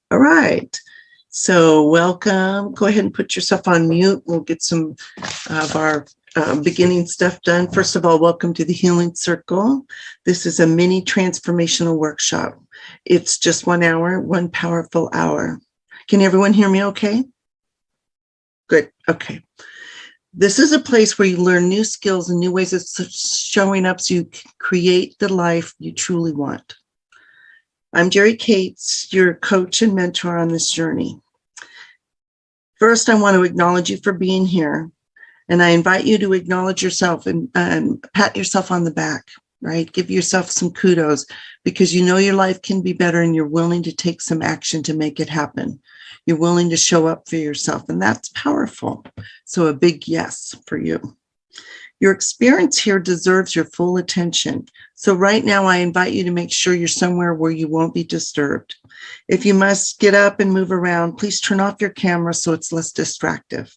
All right. So welcome. Go ahead and put yourself on mute. We'll get some of our beginning stuff done. First of all, welcome to the Healing Circle. This is a mini transformational workshop. It's just 1 hour, one powerful hour. Can everyone hear me okay? Good. Okay. This is a place where you learn new skills and new ways of showing up so you can create the life you truly want. I'm Jerry Cates, your coach and mentor on this journey. First, I want to acknowledge you for being here. And I invite you to acknowledge yourself and pat yourself on the back, right? Give yourself some kudos because you know your life can be better and you're willing to take some action to make it happen. You're willing to show up for yourself, and that's powerful. So a big yes for you. Your experience here deserves your full attention. So right now, I invite you to make sure you're somewhere where you won't be disturbed. If you must get up and move around, please turn off your camera so it's less distractive.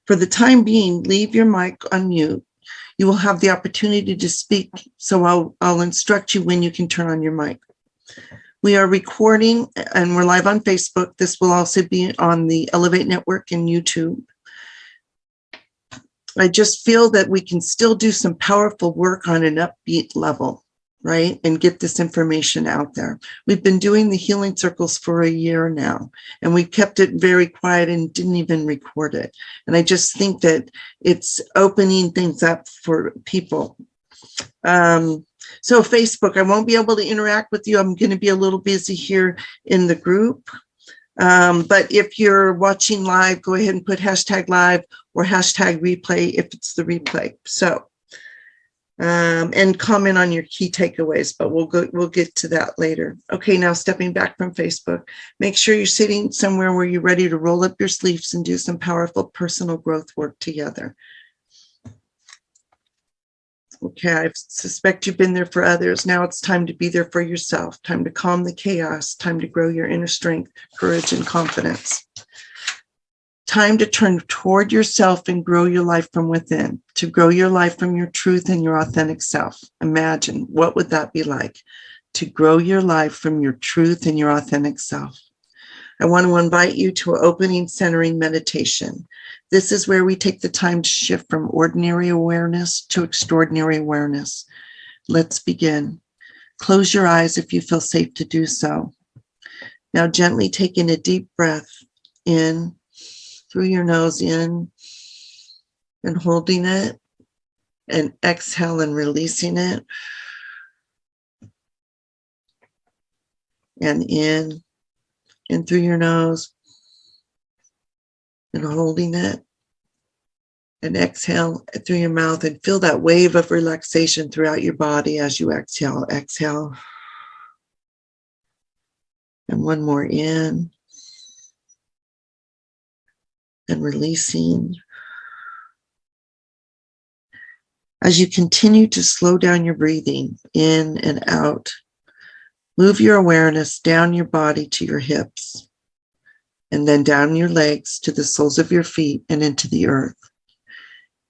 For the time being, leave your mic on mute. You will have the opportunity to speak, so I'll instruct you when you can turn on your mic. We are recording and we're live on Facebook. This will also be on the Elevate Network and YouTube. I just feel that we can still do some powerful work on an upbeat level, right? And get this information out there. We've been doing the healing circles for a year now, and we kept it very quiet and didn't even record it. And I just think that it's opening things up for people. So Facebook, I won't be able to interact with you. I'm going to be a little busy here in the group. But if you're watching live, go ahead and put hashtag live or hashtag replay if it's the replay. So, and comment on your key takeaways, but we'll get to that later. Okay, now stepping back from Facebook, make sure you're sitting somewhere where you're ready to roll up your sleeves and do some powerful personal growth work together. Okay, I suspect you've been there for others. Now it's time to be there for yourself, time to calm the chaos, time to grow your inner strength, courage, and confidence. Time to turn toward yourself and grow your life from within, to grow your life from your truth and your authentic self. Imagine, what would that be like? To grow your life from your truth and your authentic self. I want to invite you to an opening centering meditation. This is where we take the time to shift from ordinary awareness to extraordinary awareness. Let's begin. Close your eyes if you feel safe to do so. Now gently taking a deep breath in through your nose, in and holding it, and exhale and releasing it. And in through your nose, and holding it, and exhale through your mouth, and feel that wave of relaxation throughout your body as you exhale. Exhale. And one more in, and releasing. As you continue to slow down your breathing in and out, move your awareness down your body to your hips, and then down your legs to the soles of your feet and into the earth.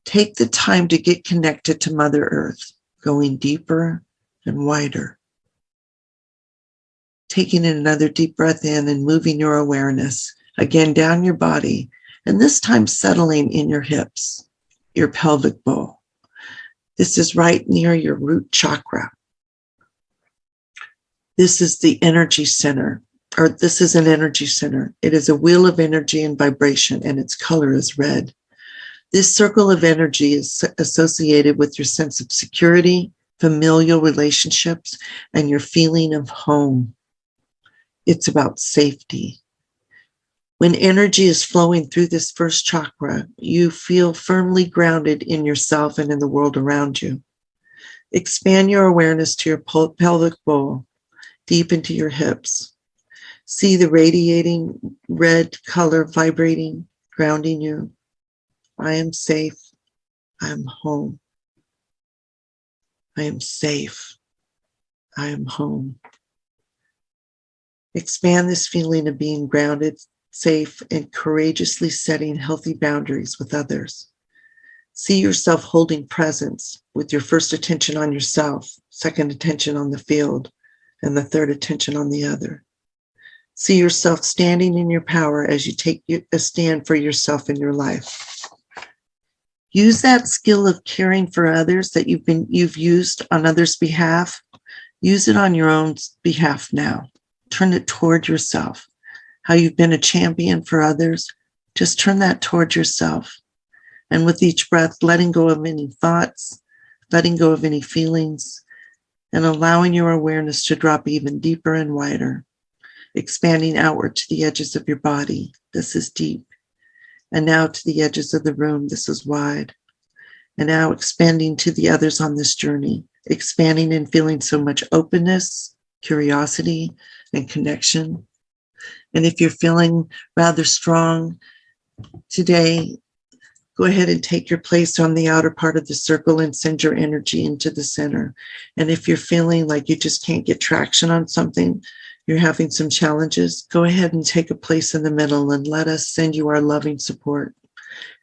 Take the time to get connected to Mother Earth, going deeper and wider. Taking another deep breath in and moving your awareness again down your body, and this time settling in your hips, your pelvic bowl. This is right near your root chakra. This is the energy center, or this is an energy center. It is a wheel of energy and vibration, and its color is red. This circle of energy is associated with your sense of security, familial relationships, and your feeling of home. It's about safety. When energy is flowing through this first chakra, you feel firmly grounded in yourself and in the world around you. Expand your awareness to your pelvic bowl, deep into your hips. See the radiating red color vibrating, grounding you. I am safe. I am home. I am safe. I am home. Expand this feeling of being grounded, safe, and courageously setting healthy boundaries with others. See yourself holding presence with your first attention on yourself, second attention on the field, and the third attention on the other. See yourself standing in your power as you take a stand for yourself in your life. Use that skill of caring for others that you've used on others' behalf. Use it on your own behalf now. Turn it toward yourself. How you've been a champion for others, just turn that toward yourself. And with each breath, letting go of any thoughts, letting go of any feelings, and allowing your awareness to drop even deeper and wider, expanding outward to the edges of your body. This is deep. And now to the edges of the room. This is wide. And now expanding to the others on this journey, expanding and feeling so much openness, curiosity, and connection. And if you're feeling rather strong today, go ahead and take your place on the outer part of the circle and send your energy into the center. And if you're feeling like you just can't get traction on something, you're having some challenges, go ahead and take a place in the middle and let us send you our loving support.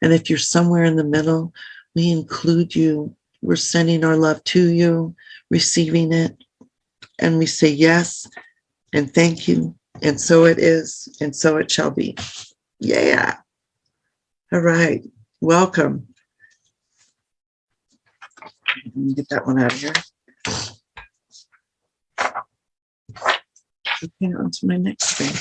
And if you're somewhere in the middle, we include you. We're sending our love to you, receiving it, and we say yes and thank you. And so it is, and so it shall be. Yeah. All right. Welcome. Let me get that one out of here. Okay, on to my next thing.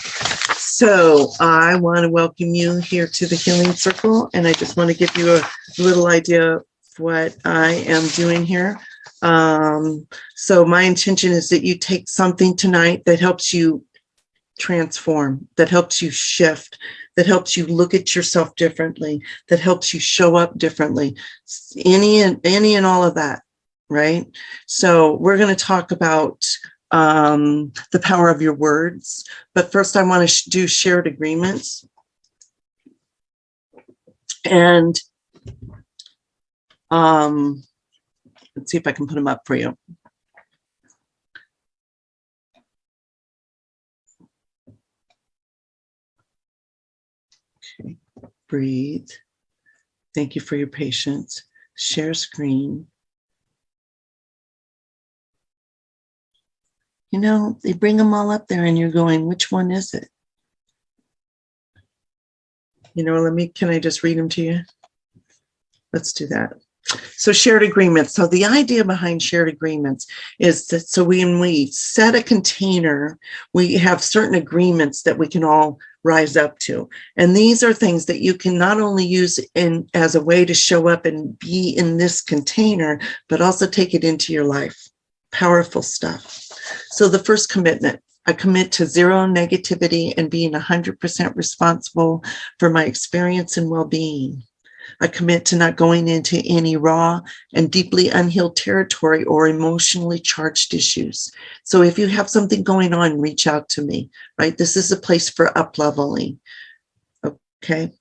So I want to welcome you here to the Healing Circle, and I just want to give you a little idea of what I am doing here. So my intention is that you take something tonight that helps you transform, that helps you shift, that helps you look at yourself differently, that helps you show up differently, any and all of that, right? So we're going to talk about the power of your words, but first I want to do shared agreements. And let's see if I can put them up for you. Okay, breathe. Thank you for your patience. Share screen. You know, they bring them all up there and you're going, which one is it? You know, can I just read them to you? Let's do that. So shared agreements. So the idea behind shared agreements is that so when we set a container, we have certain agreements that we can all rise up to. And these are things that you can not only use as a way to show up and be in this container, but also take it into your life. Powerful stuff. So the first commitment, I commit to zero negativity and being 100% responsible for my experience and well-being. I commit to not going into any raw and deeply unhealed territory or emotionally charged issues. So if you have something going on, reach out to me, right? This is a place for up-leveling, okay?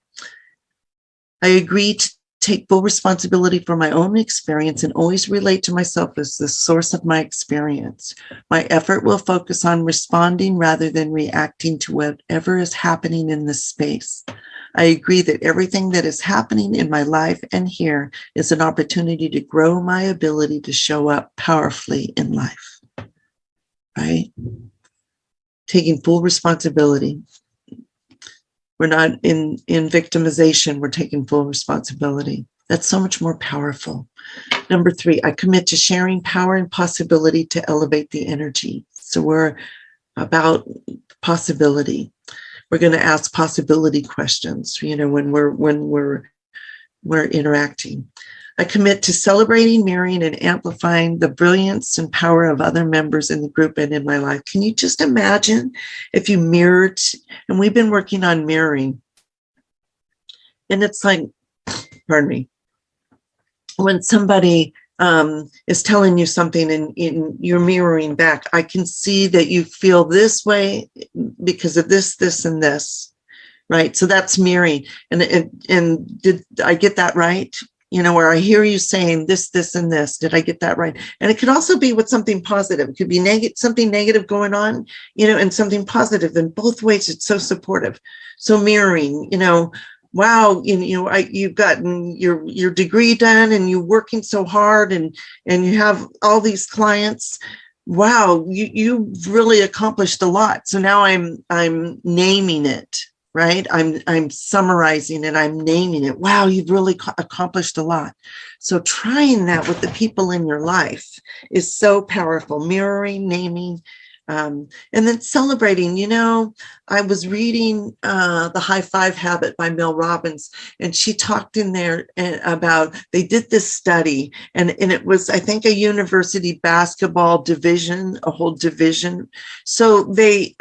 I agree to take full responsibility for my own experience and always relate to myself as the source of my experience. My effort will focus on responding rather than reacting to whatever is happening in this space. I agree that everything that is happening in my life and here is an opportunity to grow my ability to show up powerfully in life, right? Taking full responsibility. We're not in victimization. We're taking full responsibility. That's so much more powerful. Number 3, I commit to sharing power and possibility to elevate the energy. So we're about possibility. We're going to ask possibility questions, you know, when we're interacting. I commit to celebrating, mirroring, and amplifying the brilliance and power of other members in the group and in my life. Can you just imagine if you mirrored, and we've been working on mirroring, and it's like, pardon me, when somebody is telling you something and you're mirroring back, I can see that you feel this way because of this, this, and this, right? So that's mirroring. And did I get that right? You know, where I hear you saying this, this, and this. Did I get that right? And it could also be with something positive. It could be something negative going on, you know, and something positive. In both ways, it's so supportive. So mirroring, you know, wow, you've gotten your degree done and you're working so hard and you have all these clients. wow, you really accomplished a lot. So now I'm naming it, right? I'm summarizing it, I'm naming it. Wow, you've really accomplished a lot. So trying that with the people in your life is so powerful. Mirroring, naming, and then celebrating. I was reading The High Five Habit by Mel Robbins, and she talked in there about, they did this study, and it was, I think, a university basketball division, a whole division. So they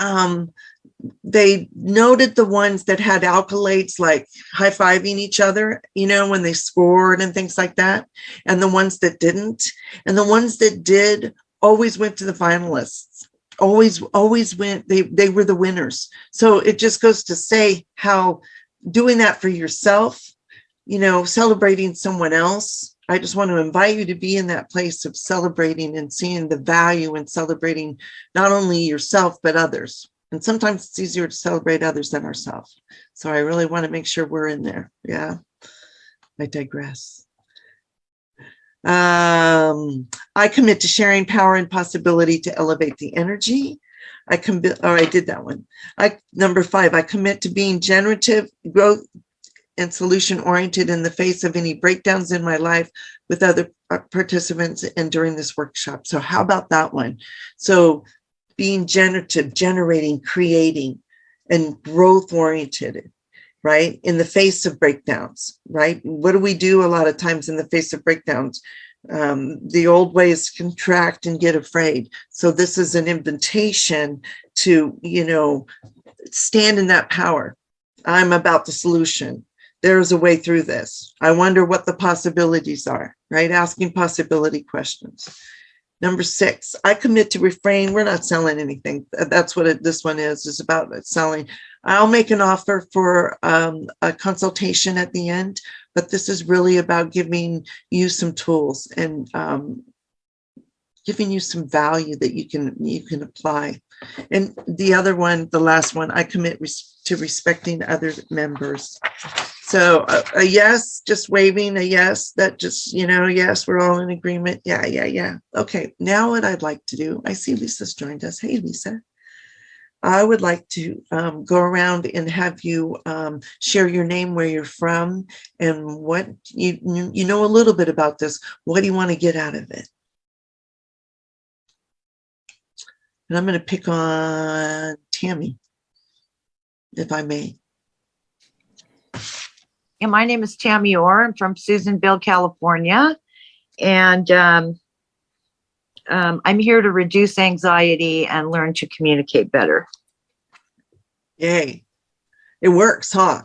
noted the ones that had accolades, like high-fiving each other, when they scored and things like that, and the ones that didn't. And the ones that did always went to the finalists, always went, they were the winners. So it just goes to say how doing that for yourself, celebrating someone else. I just want to invite you to be in that place of celebrating and seeing the value in celebrating not only yourself, but others. And sometimes it's easier to celebrate others than ourselves. So I really want to make sure we're in there. Yeah, I digress. I commit to sharing power and possibility to elevate the energy. I did that one. Number 5, I commit to being generative, growth, and solution oriented in the face of any breakdowns in my life with other participants and during this workshop. So how about that one? So being generative, generating, creating, and growth oriented, right? In the face of breakdowns, right? What do we do a lot of times in the face of breakdowns? The old way is contract and get afraid. So this is an invitation to, stand in that power. I'm about the solution. There's a way through this. I wonder what the possibilities are, right? Asking possibility questions. Number 6, I commit to refrain. We're not selling anything. That's what this one is about selling. I'll make an offer for a consultation at the end, but this is really about giving you some tools and giving you some value that you can apply. And the other one, the last one, I commit to respecting other members. So a yes, just waving a yes, that just, yes, we're all in agreement. Yeah. Okay, now what I'd like to do, I see Lisa's joined us. Hey, Lisa. I would like to go around and have you share your name, where you're from, and what you know a little bit about this. What do you want to get out of it? And I'm going to pick on Tammy, if I may. Yeah, my name is Tammy Orr. I'm from Susanville, California. And I'm here to reduce anxiety and learn to communicate better. Yay. It works, huh?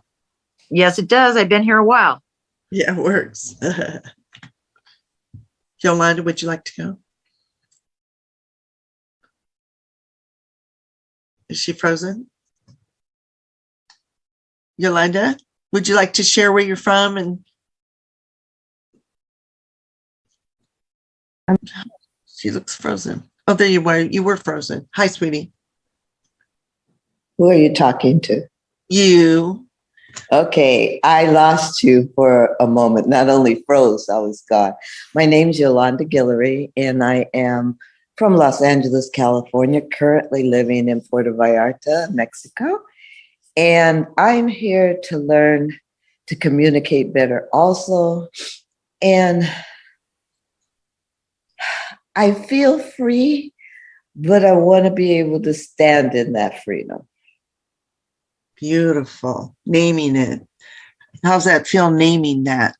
Yes, it does. I've been here a while. Yeah, it works. Yolanda, would you like to go? Is she frozen? Yolanda, would you like to share where you're from? And she looks frozen. Oh, there you were. You were frozen. Hi, sweetie. Who are you talking to? You. Okay, I lost you for a moment. Not only froze, I was gone. My name's Yolanda Guillory, and I am from Los Angeles, California, currently living in Puerto Vallarta, Mexico. And I'm here to learn to communicate better also. And I feel free, but I want to be able to stand in that freedom. Beautiful. Naming it. How's that feel, naming that?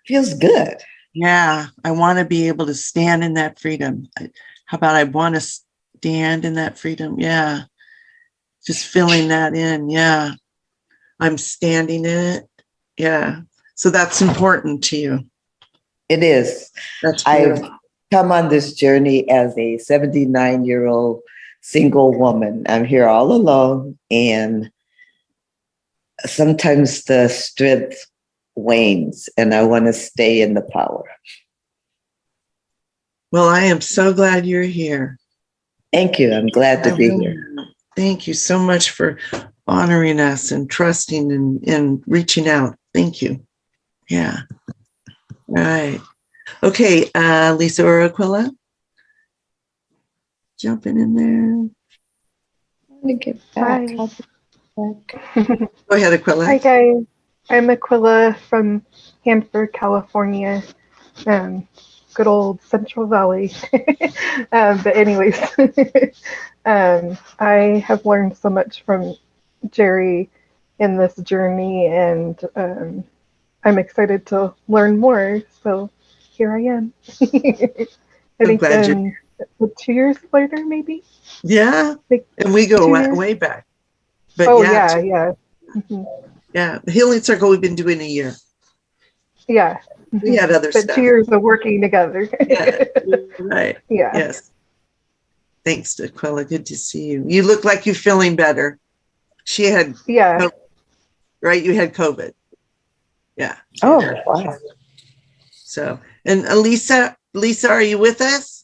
Feels good. Yeah, I want to be able to stand in that freedom. How about I want to stand in that freedom? Yeah. Just filling that in. Yeah. I'm standing in it. Yeah. So that's important to you. It is. That's I've come on this journey as a 79-year-old single woman. I'm here all alone, and sometimes the strength wanes, and I want to stay in the power. Well, I am so glad you're here. Thank you. I'm glad to be here. Thank you so much for honoring us and trusting and reaching out. Thank you. Yeah. All right. Okay, Lisa or Aquila? jumping in there. Let me get back. Hi. I'll be back. Go ahead, Aquila. Hi guys, I'm Aquila from Hanford, California. Good old Central Valley. But anyways, I have learned so much from Jerry in this journey, and I'm excited to learn more. So here I am. I think glad you're 2 years later, maybe. Yeah, Like and we go 2 years. way back. But Oh yeah, yeah. Mhm. yeah. The Healing Circle we've been doing a year. Yeah. We had other But stuff. 2 years of working together. Yeah, right. Yeah. Yes. Thanks, Aquila. Good to see you. You look like you're feeling better. She had, Yeah. right? You had COVID. Yeah. Oh, wow. So, and Lisa, are you with us?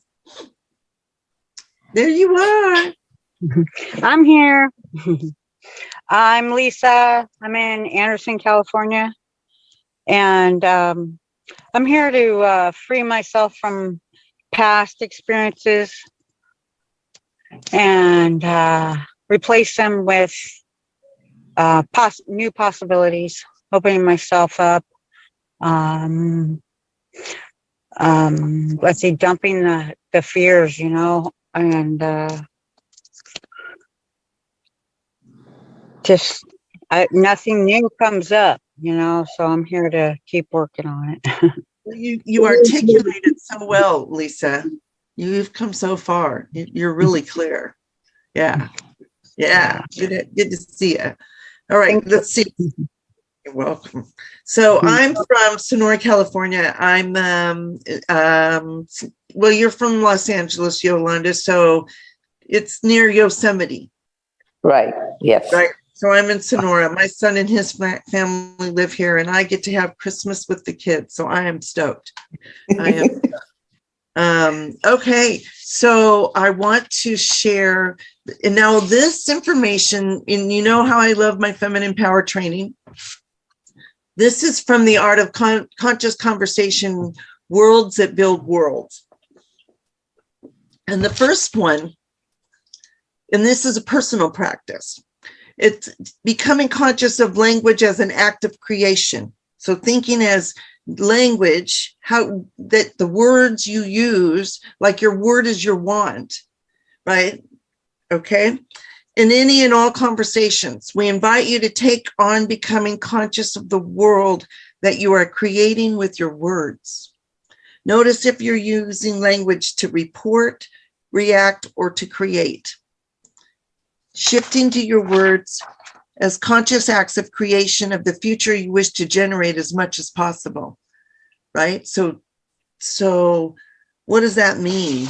There you are. I'm here. I'm Lisa. I'm in Anderson, California. And I'm here to free myself from past experiences and replace them with new possibilities, opening myself up. Let's see, dumping the fears, and just nothing new comes up, so I'm here to keep working on it. You articulate it so well, Lisa. You've come so far. You're really clear. Yeah. Yeah. Good to see you. All right. Let's see. You're welcome. So I'm from Sonora, California. I'm, well, you're from Los Angeles, Yolanda. So it's near Yosemite. Right. Yes. Right. So I'm in Sonora. My son and his family live here, and I get to have Christmas with the kids. So I am stoked. I am. Okay. So I want to share, and now this information, and you know how I love my feminine power training. This is from the Art of Conscious Conversation, Worlds That Build Worlds. And the first one, and this is a personal practice, it's becoming conscious of language as an act of creation. So thinking as language, how that the words you use, like your word is your wand, right? Okay. In any and all conversations, we invite you to take on becoming conscious of the world that you are creating with your words. Notice if you're using language to report, react, or to create. Shifting to your words as conscious acts of creation of the future you wish to generate as much as possible, right? So what does that mean?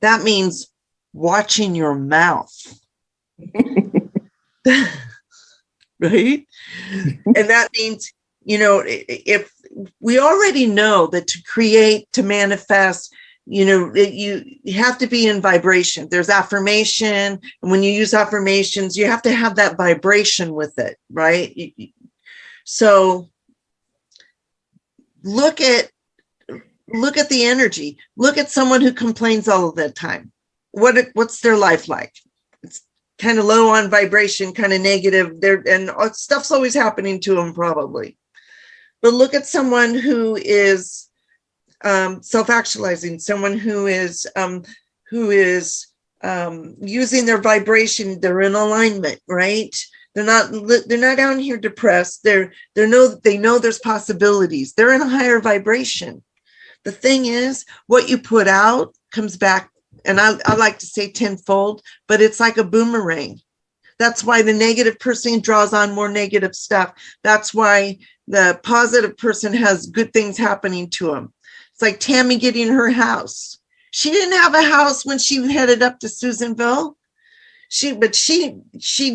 That means watching your mouth, right? And that means, if we already know that to create, to manifest, you have to be in vibration. There's affirmation. And when you use affirmations, you have to have that vibration with it, right? So look at the energy. Look at someone who complains all of the time. What's their life like? It's kind of low on vibration, kind of negative. And stuff's always happening to them probably. But look at someone who is self-actualizing, someone who is using their vibration. They're in alignment, right? They're not down here depressed. They know there's possibilities. They're in a higher vibration. The thing is, what you put out comes back, and I like to say tenfold, but it's like a boomerang. That's why the negative person draws on more negative stuff. That's why the positive person has good things happening to them. It's like Tammy getting her house. She didn't have a house when she headed up to Susanville. But she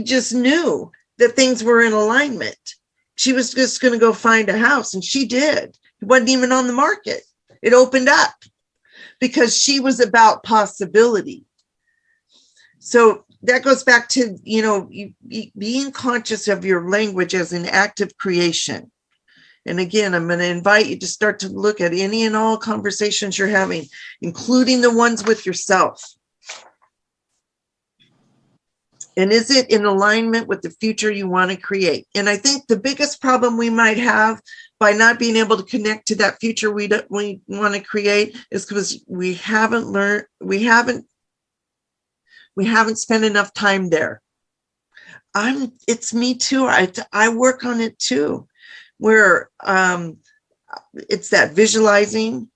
just knew that things were in alignment. She was just going to go find a house, and she did. It wasn't even on the market. It opened up because she was about possibility. So that goes back to, being conscious of your language as an act of creation. And again, I'm going to invite you to start to look at any and all conversations you're having, including the ones with yourself. And is it in alignment with the future you want to create? And I think the biggest problem we might have by not being able to connect to that future we want to create is because we haven't spent enough time there. It's me too. I work on it too, where it's that visualizing,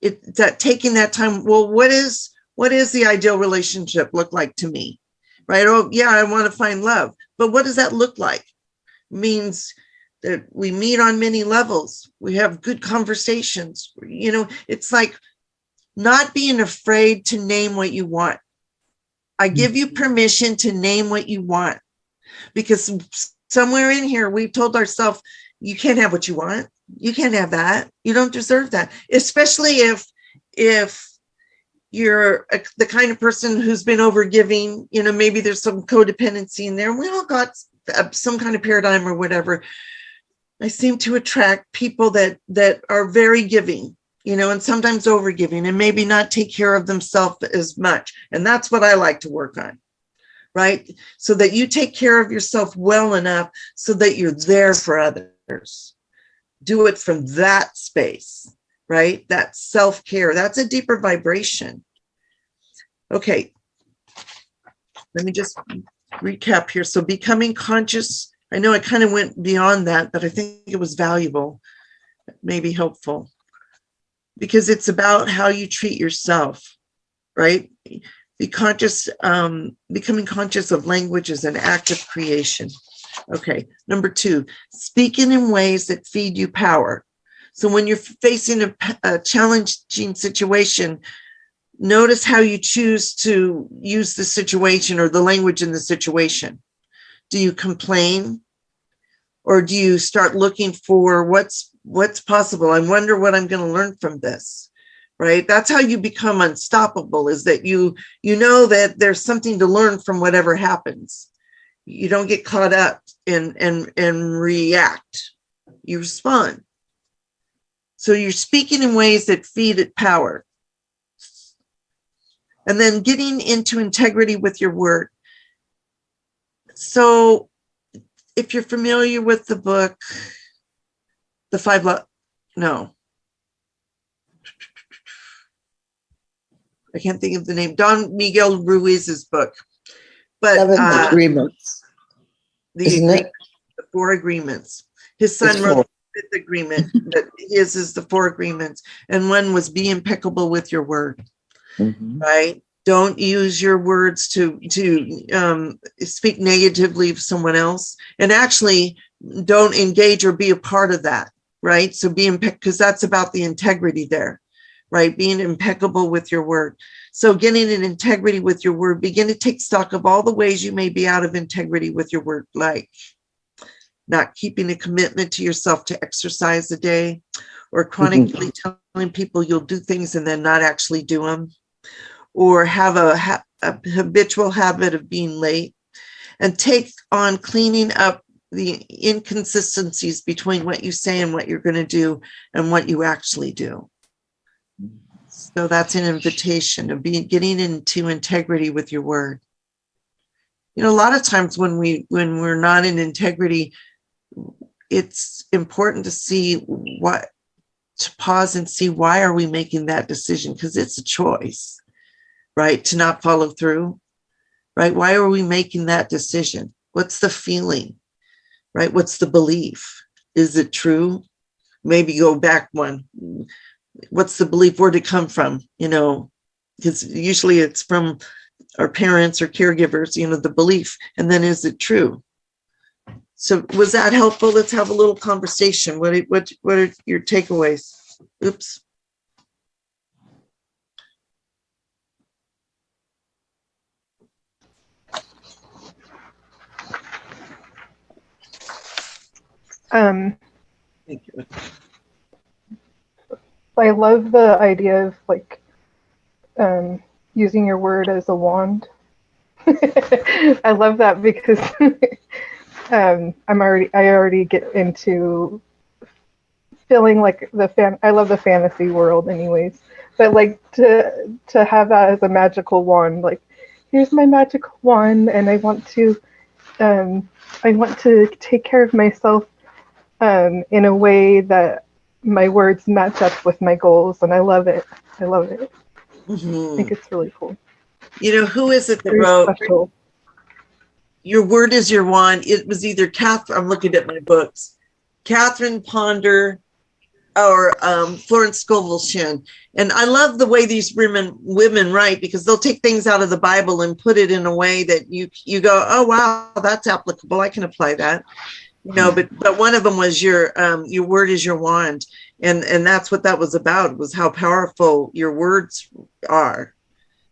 it's that taking that time. Well, what is the ideal relationship look like to me? Right? Oh, yeah, I want to find love. But what does that look like? It means that we meet on many levels. We have good conversations. You know, it's like not being afraid to name what you want. I give you permission to name what you want, because somewhere in here, we've told ourselves, you can't have what you want. You can't have that. You don't deserve that. Especially if you're the kind of person who's been overgiving, you know, maybe there's some codependency in there. We all got some kind of paradigm or whatever. I seem to attract people that are very giving, you know, and sometimes overgiving, and maybe not take care of themselves as much. And that's what I like to work on, right? So that you take care of yourself well enough so that you're there for others. Do it from that space. Right? That self-care, that's a deeper vibration. Okay. Let me just recap here. So becoming conscious, I know I kind of went beyond that, but I think it was valuable, maybe helpful, because it's about how you treat yourself, right? Be conscious, becoming conscious of language is an act of creation. Okay. Number 2, speaking in ways that feed you power. So when you're facing a challenging situation, notice how you choose to use the situation or the language in the situation. Do you complain, or do you start looking for what's possible? I wonder what I'm going to learn from this, right? That's how you become unstoppable, is that you know that there's something to learn from whatever happens. You don't get caught up and react. You respond. So you're speaking in ways that feed it power. And then getting into integrity with your word. So if you're familiar with the book, The 5 Laws, no. I can't think of the name. Don Miguel Ruiz's book. But 7 Agreements. Isn't it? The 4 Agreements. His son wrote the 5th agreement, that his is the 4 agreements. And one was be impeccable with your word, right? Don't use your words to speak negatively of someone else. And actually don't engage or be a part of that, right? So be impeccable, because that's about the integrity there, right? Being impeccable with your word. So getting in integrity with your word, begin to take stock of all the ways you may be out of integrity with your word, like not keeping a commitment to yourself to exercise a day, or chronically telling people you'll do things and then not actually do them, or have a habitual habit of being late, and take on cleaning up the inconsistencies between what you say and what you're going to do and what you actually do. So that's an invitation of getting into integrity with your word. You know, a lot of times when we're not in integrity, it's important to pause and see, why are we making that decision? Because it's a choice, right? To not follow through, right? Why are we making that decision? What's the feeling, right? What's the belief? Is it true? Maybe go back one. What's the belief? Where'd it come from? You know, because usually it's from our parents or caregivers, you know, the belief. And then is it true? So was that helpful? Let's have a little conversation. What are your takeaways? Oops. Um, Thank you. I love the idea of like using your word as a wand. I love that because I already get into feeling like I love the fantasy world anyways, but like to have that as a magical wand, like here's my magical wand, and I want to take care of myself in a way that my words match up with my goals, and I love it. I love it. I think it's really cool. You know, who is it that Very wrote special. Your Word is Your Wand? It was either I'm looking at my books, Catherine Ponder or Florence Scovel Shinn. And I love the way these women write, because they'll take things out of the Bible and put it in a way that you go, oh, wow, that's applicable. I can apply that. You know, but one of them was your word is your wand. And that's what that was about, was how powerful your words are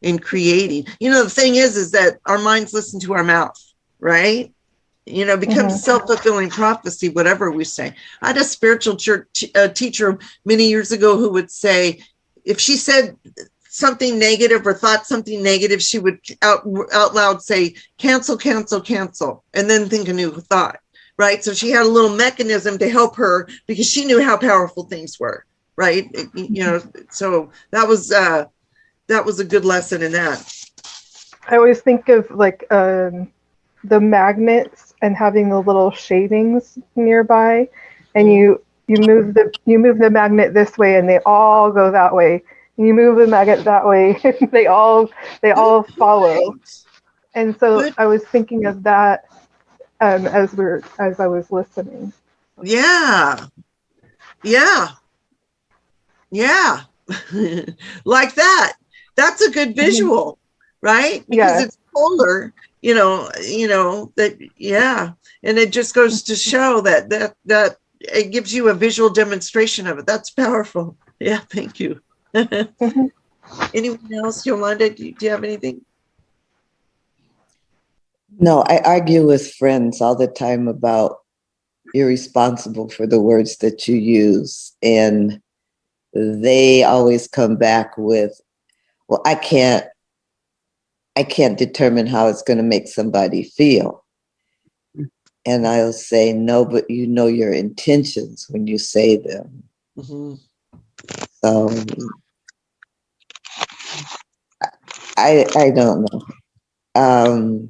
in creating. You know, the thing is that our minds listen to our mouth, right? You know, becomes a self-fulfilling prophecy, whatever we say. I had a spiritual church teacher many years ago who would say, if she said something negative or thought something negative, she would out loud say, cancel, cancel, cancel, and then think a new thought, right? So she had a little mechanism to help her, because she knew how powerful things were, right? You know, so that was a good lesson in that. I always think of like the magnets and having the little shavings nearby, and you move the magnet this way and they all go that way. And you move the magnet that way and they all follow. And so I was thinking of that as I was listening. Yeah. Like that. That's a good visual, right? Because it's polar. You know that, yeah. And it just goes to show that it gives you a visual demonstration of it. That's powerful. Yeah, thank you. Anyone else? Yolanda, do you have anything? No, I argue with friends all the time about you're responsible for the words that you use. And they always come back with, well, I can't determine how it's going to make somebody feel. And I'll say, no, but you know your intentions when you say them. So I don't know.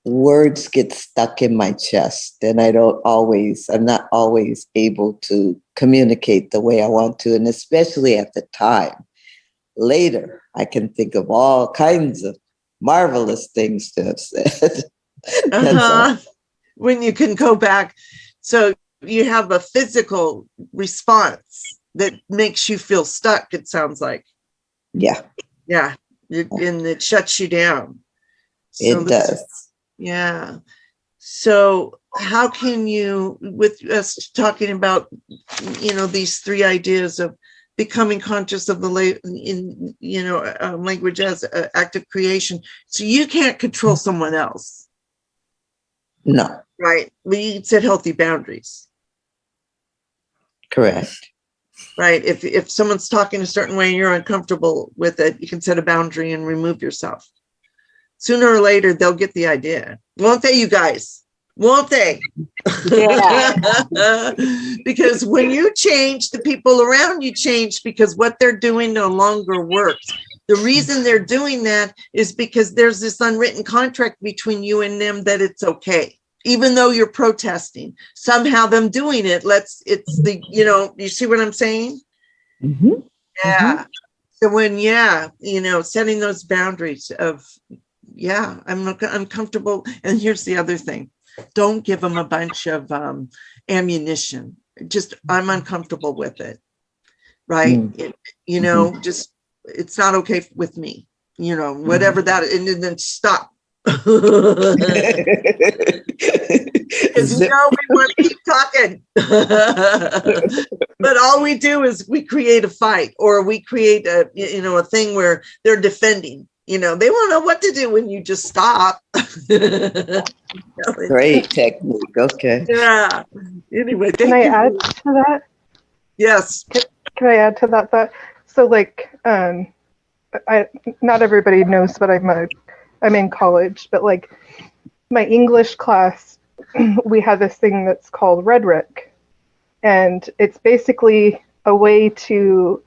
Words get stuck in my chest, and I'm not always able to communicate the way I want to, and especially at the time. Later, I can think of all kinds of marvelous things to have said. When you can go back. So you have a physical response that makes you feel stuck, it sounds like. Yeah. Yeah. And it shuts you down. So it does. Yeah. So how can you, with us talking about, these three ideas of becoming conscious of the language as an act of creation. So you can't control someone else. No. Right. We set healthy boundaries. Correct. Right. If someone's talking a certain way and you're uncomfortable with it, you can set a boundary and remove yourself. Sooner or later, they'll get the idea. Won't they, you guys? Won't they? Yeah. Because when you change, the people around you change, because what they're doing no longer works. The reason they're doing that is because there's this unwritten contract between you and them that it's okay. Even though you're protesting, somehow them doing it, you see what I'm saying? Mm-hmm. Yeah. So when, setting those boundaries of, I'm comfortable. And here's the other thing. Don't give them a bunch of ammunition. Just, I'm uncomfortable with it. Right. It's not okay with me, whatever that, and then stop. Because we want to keep talking. But all we do is we create a fight, or we create a thing where they're defending. They won't know what to do when you just stop. Great technique. Okay. Yeah. Anyway, can I add to that? Yes. Can I add to that thought? So not everybody knows, but I'm in college, but like my English class, we have this thing that's called rhetoric. and it's basically a way to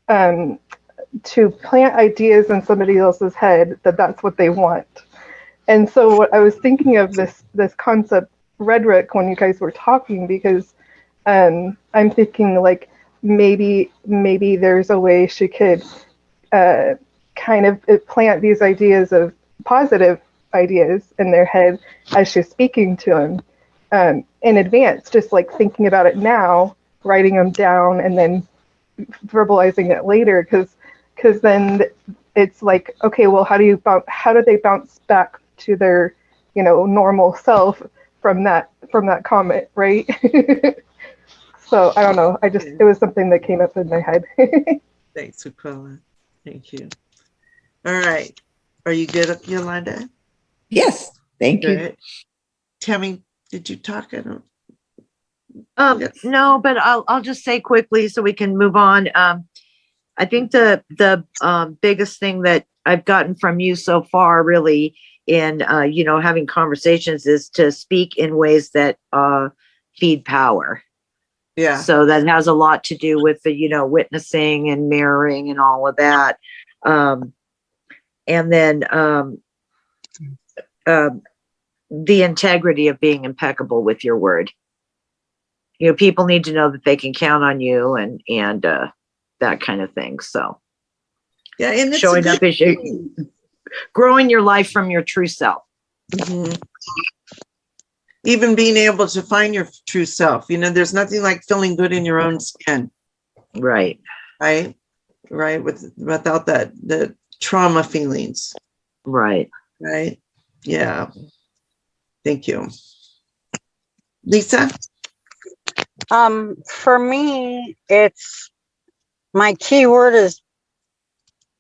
plant ideas in somebody else's head that that's what they want. And so what I was thinking of this concept rhetoric when you guys were talking, because I'm thinking like maybe there's a way she could kind of plant these ideas of positive ideas in their head as she's speaking to them in advance, just like thinking about it now, writing them down, and then verbalizing it later, because then it's like, okay, well, how do they bounce back to their normal self from that comment, right? So I don't know, it was something that came up in my head. Thanks, Aquila. Thank you. All right, are you good, Yolanda? Yes, thank you. Good. Tammy, did you talk? I don't. Yes. No, but I'll just say quickly so we can move on. I think the biggest thing that I've gotten from you so far, really, in having conversations, is to speak in ways that feed power. Yeah. So that has a lot to do with the witnessing and mirroring and all of that, and then the integrity of being impeccable with your word. People need to know that they can count on you, and that kind of thing. So yeah, and it's showing up as you, growing your life from your true self. Mm-hmm. Even being able to find your true self. There's nothing like feeling good in your own skin. Right. Without the trauma feelings. Right. Yeah. Thank you. Lisa? For me, it's my key word is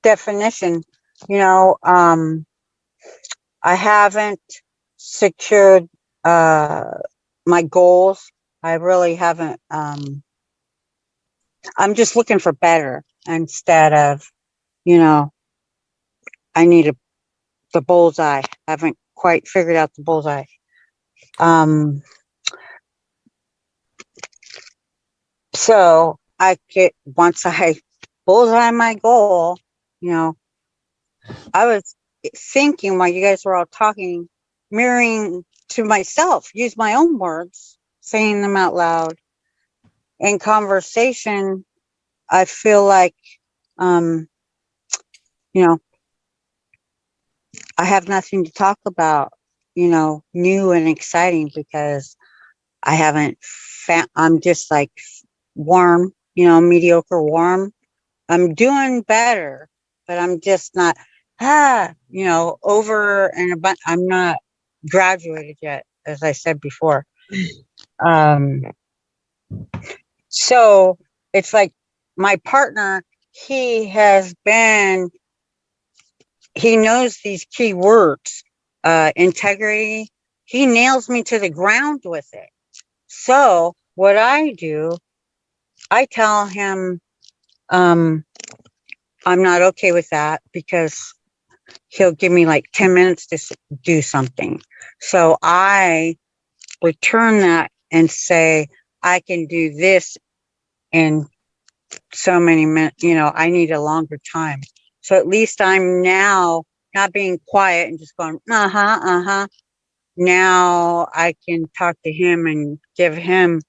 definition. I haven't secured my goals. I really haven't. I'm just looking for better instead of, I need the bullseye. I haven't quite figured out the bullseye. So once I bullseye my goal, I was thinking while you guys were all talking, mirroring to myself, use my own words, saying them out loud. In conversation, I feel like, I have nothing to talk about, new and exciting, because I haven't I'm just like warm, mediocre warm. I'm doing better, but I'm just not, over and above. I'm not graduated yet, as I said before. So it's like my partner, he knows these key words, integrity. He nails me to the ground with it. So what I do, I tell him, I'm not okay with that, because he'll give me like 10 minutes to do something. So I return that and say, I can do this in so many minutes. I need a longer time. So at least I'm now not being quiet and just going, Now I can talk to him and give him,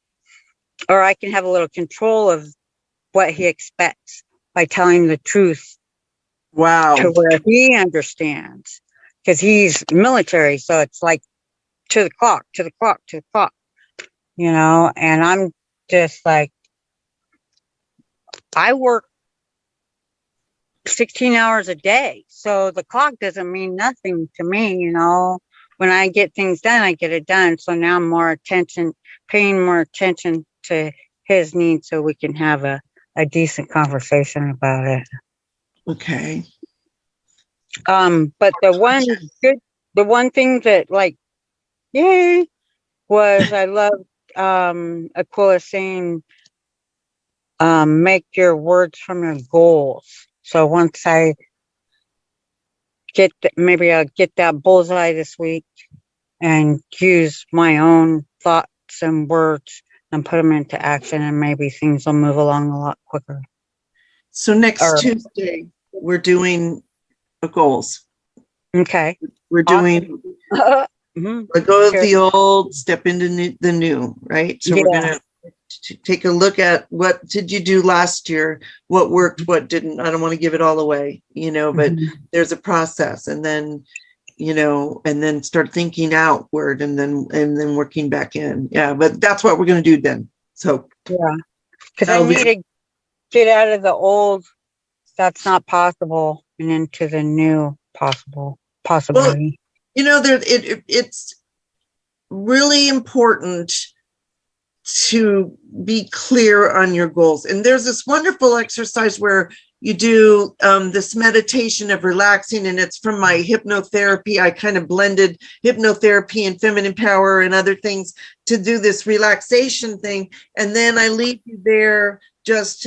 or I can have a little control of what he expects by telling the truth. Wow. To where he understands, because he's military. So it's like to the clock, and I'm just like, I work 16 hours a day. So the clock doesn't mean nothing to me. When I get things done, I get it done. So now I'm paying more attention to his needs, so we can have a decent conversation about it. Okay. But the one thing that, like, yay, was I loved Aquila saying, make your words from your goals. So once I maybe I'll get that bullseye this week and use my own thoughts and words, and put them into action, and maybe things will move along a lot quicker. So next Or- Tuesday, we're doing goals. Okay. We're doing Mhm. let go of Sure. the old, step into the new, right? So we're Yeah. gonna take a look at what did you do last year, what worked, what didn't. I don't want to give it all away, but Mhm. there's a process, and then and then start thinking outward, and then working back in. Yeah, but that's what we're gonna do then. So Yeah. Because I that'll be- need to get out of the old that's not possible and into the new possibility. it's really important to be clear on your goals. And there's this wonderful exercise where you do this meditation of relaxing, and it's from my hypnotherapy. I kind of blended hypnotherapy and feminine power and other things to do this relaxation thing. And then I leave you there just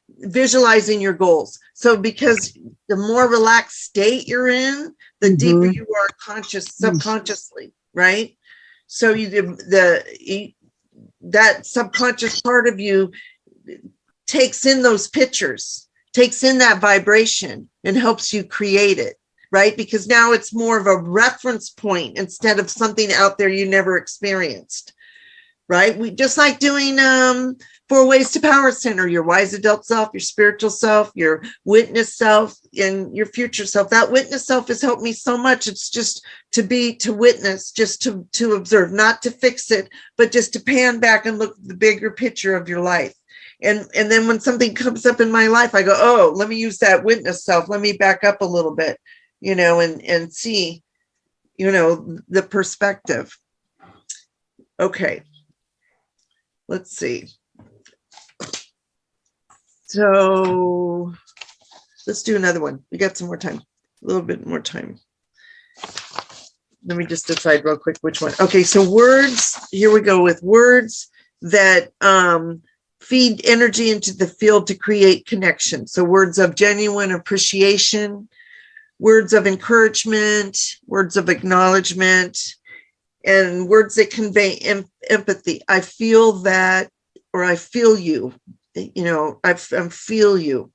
visualizing your goals. So because the more relaxed state you're in, the deeper you are subconsciously, right? So that subconscious part of you takes in those pictures, takes in that vibration, and helps you create it, right? Because now it's more of a reference point instead of something out there you never experienced, right? We just like doing 4 Ways to Power Center, your wise adult self, your spiritual self, your witness self, and your future self. That witness self has helped me so much. It's just to witness, just to observe, not to fix it, but just to pan back and look at the bigger picture of your life. And then when something comes up in my life, I go, oh, let me use that witness self. Let me back up a little bit, and see, the perspective. Okay. Let's see. So let's do another one. We got some more time, a little bit more time. Let me just decide real quick which one. Okay, so words, here we go with words that feed energy into the field to create connection. So words of genuine appreciation, words of encouragement, words of acknowledgement, and words that convey empathy. I feel that, or I feel you. I feel you.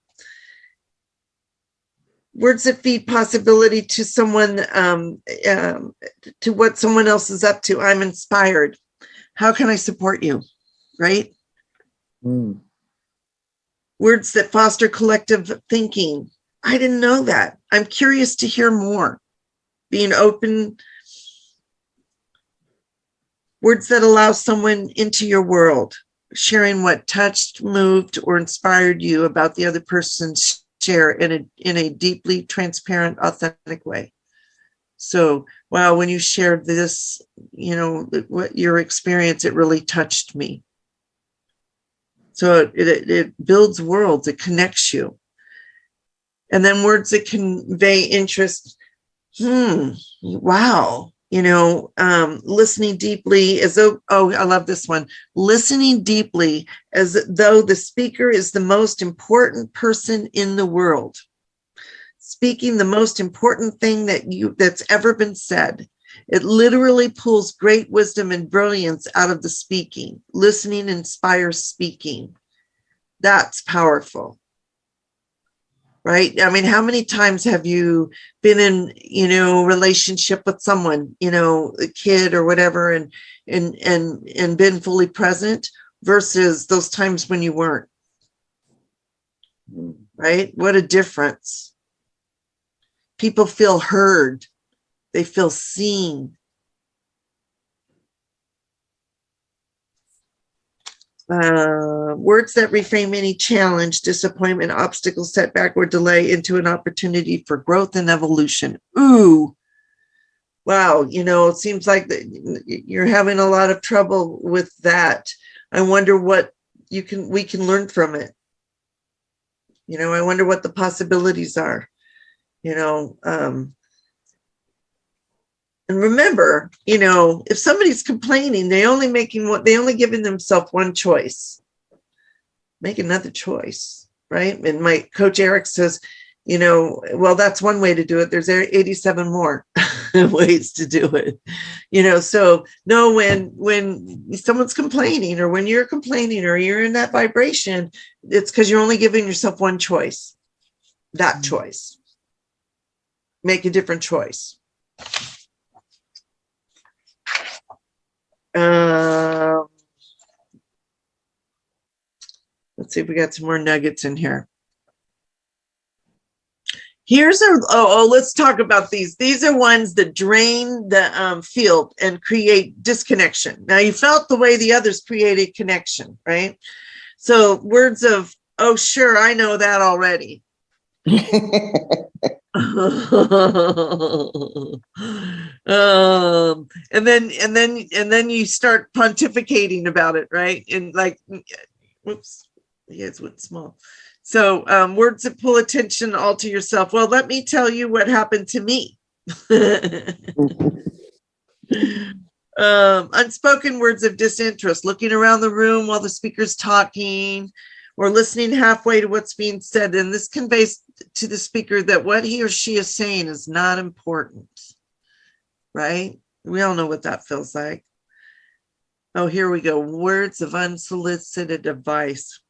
Words that feed possibility to someone, to what someone else is up to. I'm inspired. How can I support you? Right? Mm. Words that foster collective thinking. I didn't know that. I'm curious to hear more. Being open. Words that allow someone into your world. Sharing what touched, moved, or inspired you about the other person's share in a deeply transparent, authentic way. So, wow, when you shared this, what your experience, it really touched me. So it builds worlds, it connects you. And then words that convey interest. Wow. Listening deeply as though, I love this one. Listening deeply as though the speaker is the most important person in the world. Speaking the most important thing that's ever been said. It literally pulls great wisdom and brilliance out of the speaking. Listening inspires speaking. That's powerful. Right? I mean, how many times have you been in, relationship with someone, a kid or whatever, and been fully present versus those times when you weren't? Right? What a difference. People feel heard. They feel seen. Words that reframe any challenge, disappointment, obstacle, setback, or delay into an opportunity for growth and evolution. Ooh, wow. It seems like you're having a lot of trouble with that. I wonder what we can learn from it. I wonder what the possibilities are. And remember, if somebody's complaining, they only giving themselves one choice. Make another choice, right? And my coach Eric says, well, that's one way to do it. There's 87 more. ways to do it. So know when someone's complaining, or when you're complaining, or you're in that vibration, it's because you're only giving yourself one choice. That choice. Make a different choice. Let's see if we got some more nuggets in here. Let's talk about these. These are ones that drain the field and create disconnection. Now, you felt the way the others created connection, right? So words of, oh, sure, I know that already. And then you start pontificating about it, right? And like, whoops, you guys went small. So words that pull attention all to yourself. Well, let me tell you what happened to me. Unspoken words of disinterest, looking around the room while the speaker's talking, or listening halfway to what's being said. And this conveys to the speaker that what he or she is saying is not important, right? We all know what that feels like. Oh, here we go. Words of unsolicited advice.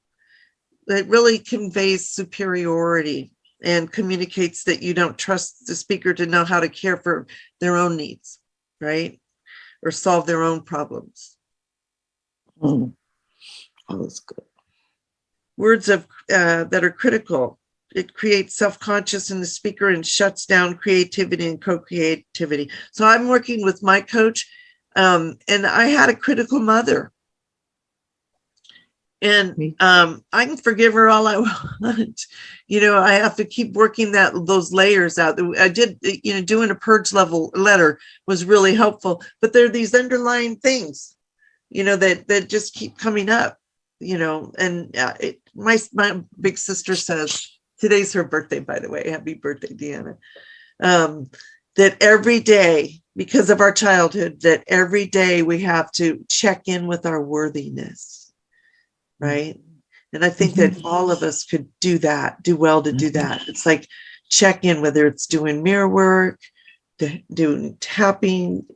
It really conveys superiority and communicates that you don't trust the speaker to know how to care for their own needs, right? Or solve their own problems. Oh, that's good. Words of that are critical. It creates self-conscious in the speaker and shuts down creativity and co-creativity. So I'm working with my coach, and I had a critical mother. And I can forgive her all I want. I have to keep working those layers out. I did, doing a purge level letter was really helpful. But there are these underlying things, that just keep coming up, and my big sister says, today's her birthday, by the way. Happy birthday, Deanna. That every day, because of our childhood, that every day we have to check in with our worthiness. Right. And I think that all of us could do well to do that. It's like check in, whether it's doing mirror work, doing tapping,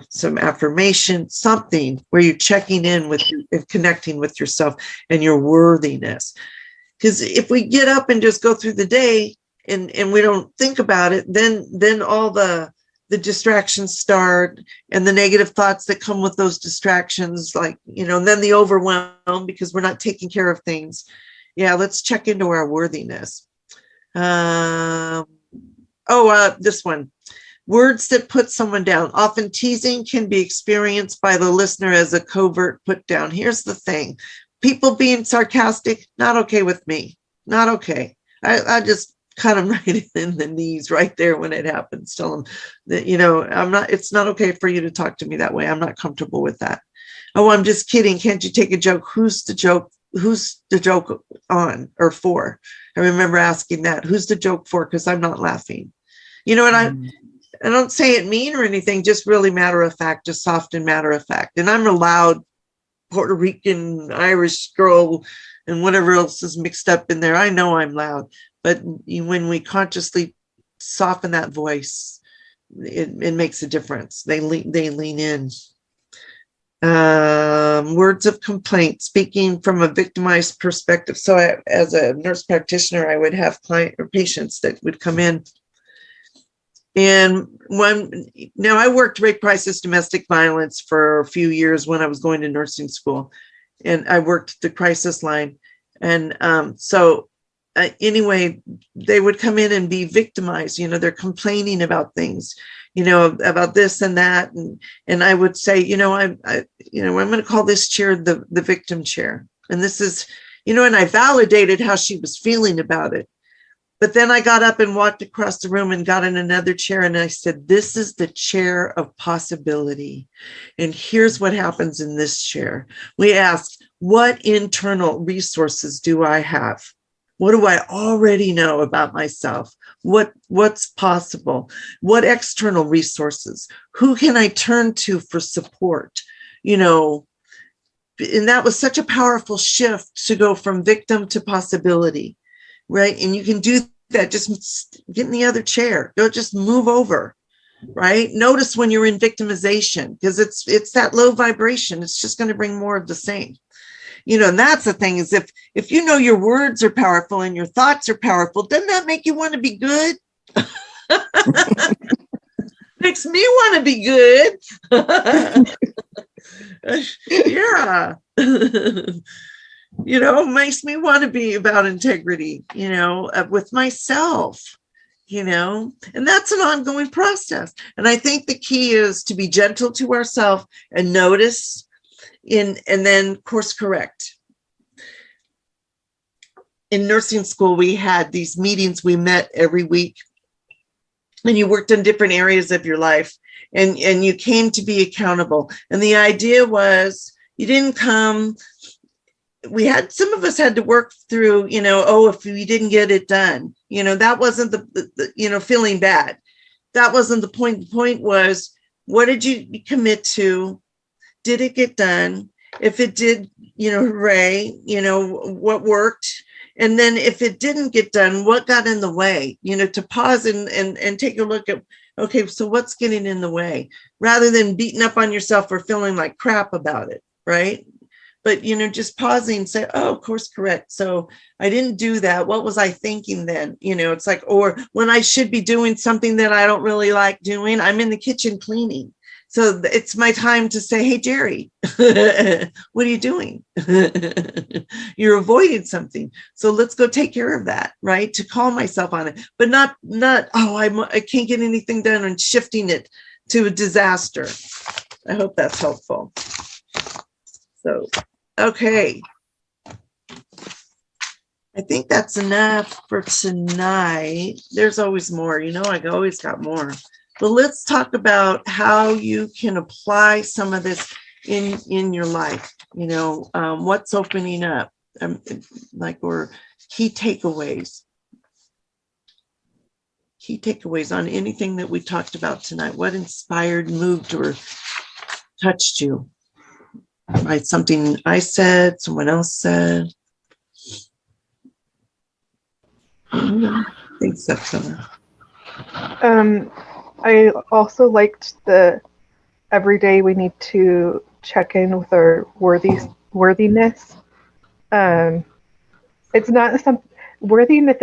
some affirmation, something where you're checking in with and connecting with yourself and your worthiness. Because if we get up and just go through the day and we don't think about it, then all the distractions start, and the negative thoughts that come with those distractions, like, and then the overwhelm because we're not taking care of things. Yeah, let's check into our worthiness. This one. Words that put someone down. Often teasing can be experienced by the listener as a covert put down. Here's the thing. People being sarcastic, not okay with me. Not okay. I just cut them right in the knees right there when it happens. Tell them that, it's not okay for you to talk to me that way. I'm not comfortable with that. Oh, I'm just kidding. Can't you take a joke? Who's the joke on or for? I remember asking that. Who's the joke for? Because I'm not laughing. And I don't say it mean or anything, just really matter of fact, just soft and matter of fact. And I'm a loud Puerto Rican, Irish girl and whatever else is mixed up in there. I know I'm loud. But when we consciously soften that voice, it makes a difference. They lean in. Words of complaint, speaking from a victimized perspective. So as a nurse practitioner, I would have patients that would come in. And now I worked rape, crisis, domestic violence for a few years when I was going to nursing school, and I worked the crisis line. And anyway, they would come in and be victimized. They're complaining about things, about this and that. And I would say, I'm going to call this chair the victim chair. And this is, and I validated how she was feeling about it. But then I got up and walked across the room and got in another chair. And I said, this is the chair of possibility. And here's what happens in this chair. We ask, what internal resources do I have? What do I already know about myself? What's possible? What external resources? Who can I turn to for support? And that was such a powerful shift to go from victim to possibility, right? And you can do that. Just get in the other chair. Don't just move over. right? Notice when you're in victimization, because it's that low vibration. It's just going to bring more of the same. And that's the thing, is if you know your words are powerful and your thoughts are powerful, doesn't that make you want to be good? Makes me want to be good. Yeah. Makes me want to be about integrity, with myself, and that's an ongoing process. And I think the key is to be gentle to ourselves and notice and then course correct. In nursing school, we had these meetings. We met every week, and you worked in different areas of your life, and you came to be accountable. And the idea was you didn't come. Some of us had to work through, if we didn't get it done, that wasn't the feeling bad. That wasn't the point. The point was, what did you commit to? Did it get done? If it did, hooray, what worked? And then if it didn't get done, what got in the way? To pause and take a look at, okay, so what's getting in the way? Rather than beating up on yourself or feeling like crap about it, right? But, just pausing and say, oh, course correct. So I didn't do that. What was I thinking then? It's like, or when I should be doing something that I don't really like doing, I'm in the kitchen cleaning. So it's my time to say, hey, Jerry, what are you doing? You're avoiding something. So let's go take care of that, right? To call myself on it, but not, I can't get anything done, and shifting it to a disaster. I hope that's helpful. So, okay. I think that's enough for tonight. There's always more, I always got more. But let's talk about how you can apply some of this in your life. What's opening up, or key takeaways. Key takeaways on anything that we talked about tonight. What inspired, moved, or touched you? By something I said, someone else said. I think so. I also liked the every day we need to check in with our worthiness. It's not some worthiness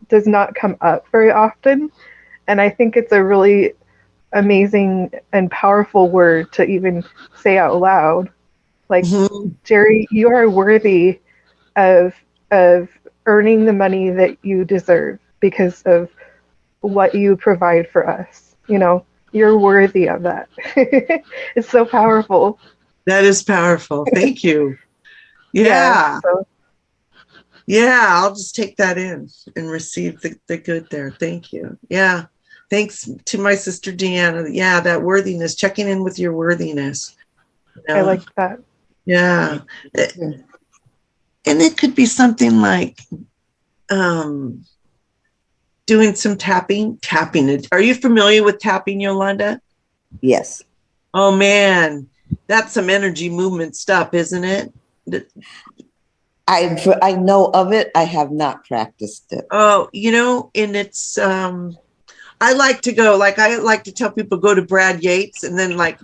does not come up very often, and I think it's a really amazing and powerful word to even say out loud. Like, Jerry, you are worthy of earning the money that you deserve because of what you provide for us. You're worthy of that. It's so powerful. That is powerful. Thank you. Yeah. Yeah, I'll just take that in and receive the good there. Thank you. Yeah. Thanks to my sister Deanna. Yeah, that worthiness, checking in with your worthiness. I like that. Yeah. And it could be something like doing some tapping. Are you familiar with tapping, Yolanda? Yes. Oh, man. That's some energy movement stuff, isn't it? I know of it. I have not practiced it. Oh, and it's... I like to go, I like to tell people, go to Brad Yates, and then like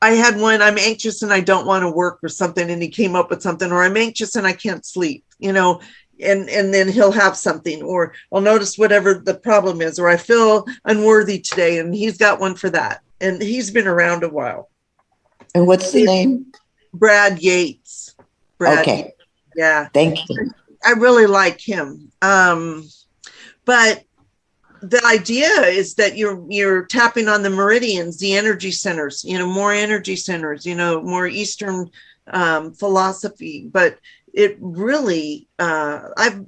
I had one, I'm anxious and I don't want to work or something, and he came up with something, or I'm anxious and I can't sleep, and then he'll have something, or I'll notice whatever the problem is, or I feel unworthy today, and he's got one for that. And he's been around a while. And what's the name? Brad Yates. Okay. Yeah. Thank you. I really like him. But the idea is that you're tapping on the meridians, the energy centers, more energy centers, more Eastern philosophy. But it really, I've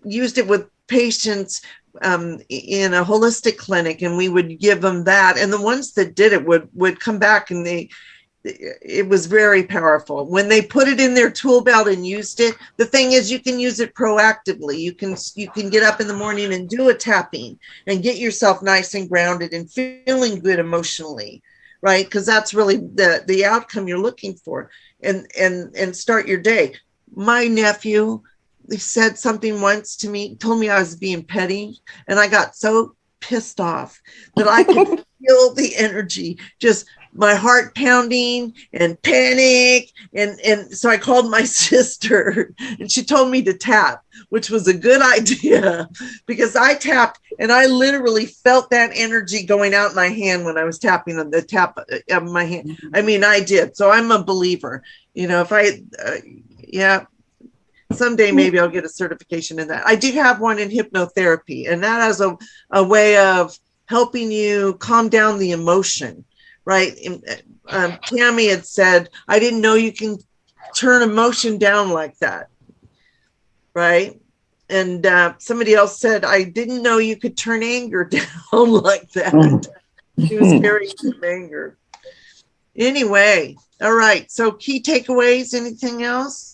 used it with patients in a holistic clinic, and we would give them that. And the ones that did it would come back, and it was very powerful when they put it in their tool belt and used it. The thing is, you can use it proactively. You can get up in the morning and do a tapping and get yourself nice and grounded and feeling good emotionally, right? Because that's really the outcome you're looking for, and start your day. My nephew said something once to me, told me I was being petty, and I got so pissed off that I could feel the energy, just my heart pounding and panic. And so I called my sister and she told me to tap, which was a good idea because I tapped and I literally felt that energy going out my hand when I was tapping on the tap of my hand. I mean, I did. So I'm a believer, you know, if yeah, someday maybe I'll get a certification in that. I do have one in hypnotherapy, and that has a way of helping you calm down the emotion, right? Tammy had said, I didn't know you can turn emotion down like that, right? And somebody else said, I didn't know you could turn anger down like that. She was very anger. Anyway, all right. So key takeaways, anything else?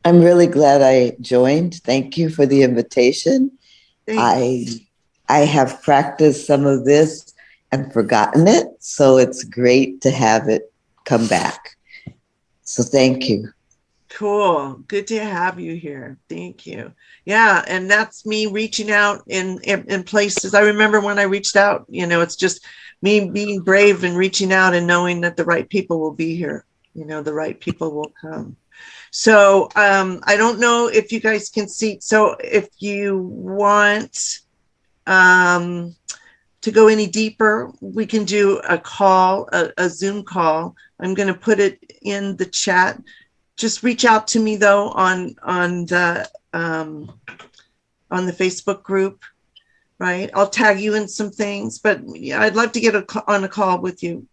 I'm really glad I joined. Thank you for the invitation. Thanks. I have practiced some of this and forgotten it, so it's great to have it come back. So thank you. Cool. Good to have you here. Thank you. Yeah, and that's me reaching out in places. I remember when I reached out, you know, it's just me being brave and reaching out and knowing that the right people will be here. You know, the right people will come. So I don't know if you guys can see. So if you want to go any deeper, we can do a call, a Zoom call. I'm going to put it in the chat. Just reach out to me though on the Facebook group, right? I'll tag you in some things, but I'd love to get on a call with you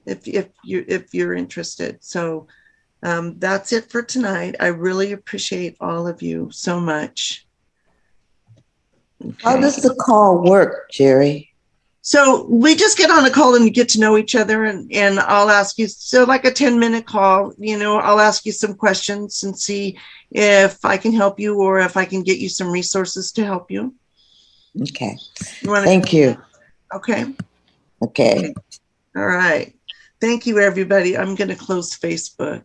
if you're interested. So that's it for tonight. I really appreciate all of you so much. Okay. How does the call work, Jerry? So we just get on a call and get to know each other, and I'll ask you, so like a 10-minute call, you know, I'll ask you some questions and see if I can help you or if I can get you some resources to help you. Okay. Thank you. Okay. Okay. All right. Thank you, everybody. I'm going to close Facebook.